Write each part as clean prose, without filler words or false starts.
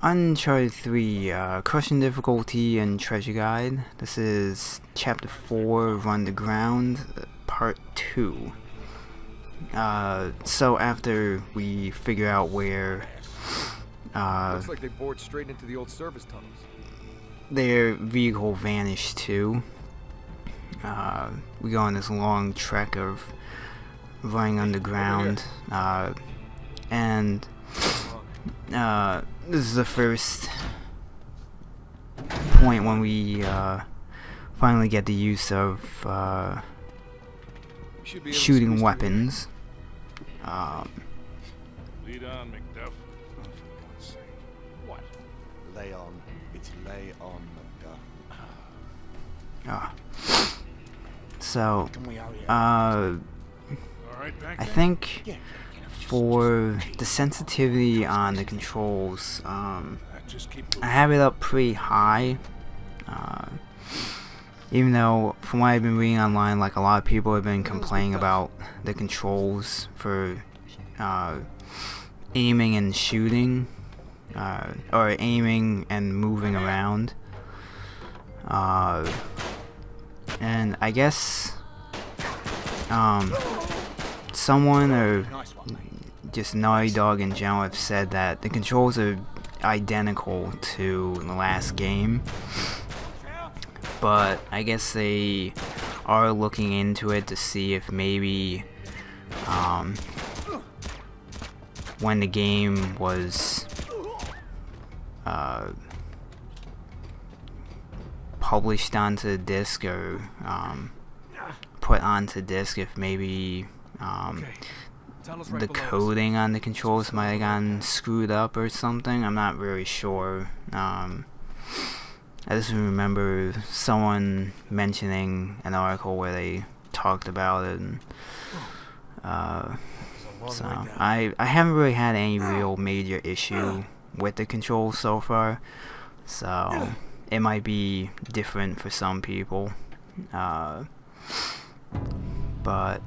Uncharted 3, Crushing Difficulty and Treasure Guide. This is Chapter 4, Run the Ground, Part 2. So after we figure out where looks like they bored straight into the old service tunnels. Their vehicle vanished too, we go on this long trek of running underground, and this is the first point when we finally get the use of shooting weapons. Lead on, McDuff. Oh, for God's sake. What? Lay on. It's lay on, McDuff. So, All right, I think for the sensitivity on the controls, I have it up pretty high, even though from what I've been reading online, like a lot of people have been complaining about the controls for aiming and shooting, or aiming and moving around, and I guess someone, or just Naughty Dog in general, have said that the controls are identical to the last game, but I guess they are looking into it to see if maybe when the game was published onto disc, or put onto disc, if maybe the coding on the controls might have gotten screwed up or something. I'm not really sure. I just remember someone mentioning an article where they talked about it, and so I haven't really had any real major issue with the controls so far, so it might be different for some people, but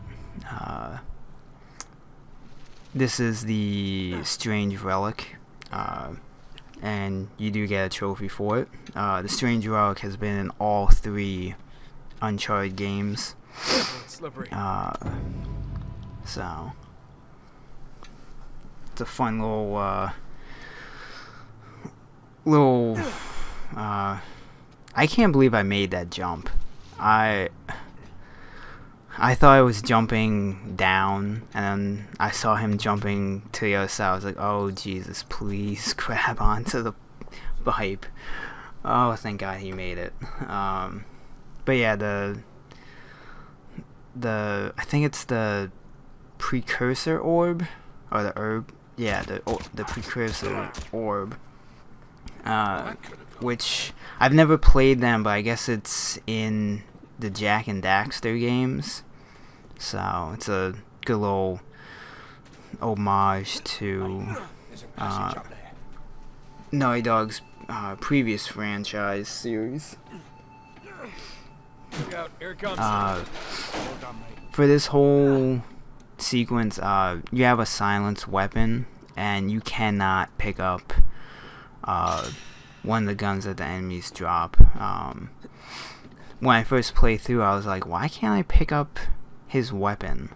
this is the Strange Relic, and you do get a trophy for it. The Strange Relic has been in all 3 Uncharted games, so it's a fun little I can't believe I made that jump. I thought I was jumping down, and then I saw him jumping to the other side. I was like, oh Jesus, please grab onto the pipe. Oh, thank God he made it. But yeah, I think it's the precursor orb, or the herb. Yeah, the precursor orb. Which I've never played them, but I guess it's in the Jak and Daxter games, so it's a good little homage to Naughty Dog's previous franchise series. For this whole sequence, you have a silenced weapon, and you cannot pick up one of the guns that the enemies drop. When I first played through, I was like, why can't I pick up his weapon?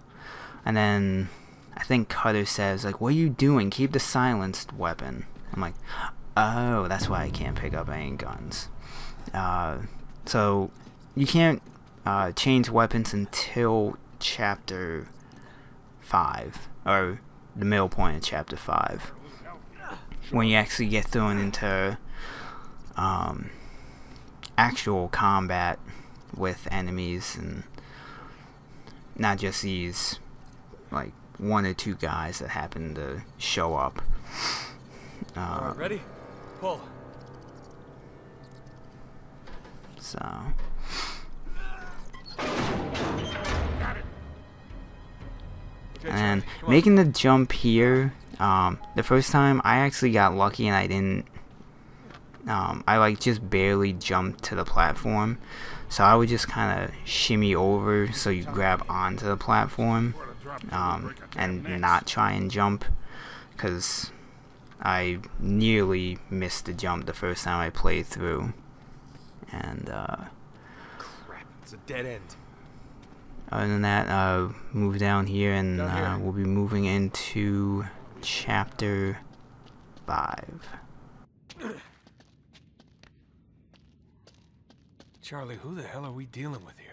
And then I think Cutter says, like, what are you doing? Keep the silenced weapon. I'm like, oh, that's why I can't pick up any guns. So you can't change weapons until Chapter 5, or the middle point of Chapter 5, when you actually get thrown into actual combat with enemies, and not just these like 1 or 2 guys that happen to show up. Alright, ready? Pull. So and making the jump here, the first time I actually got lucky, and I didn't I like just barely jumped to the platform, so I would just kind of shimmy over so you grab onto the platform, and not try and jump, because I nearly missed the jump the first time I played through. And Crap, it's a dead end. other than that, move down here, and we'll be moving into chapter 5. Charlie, who the hell are we dealing with here?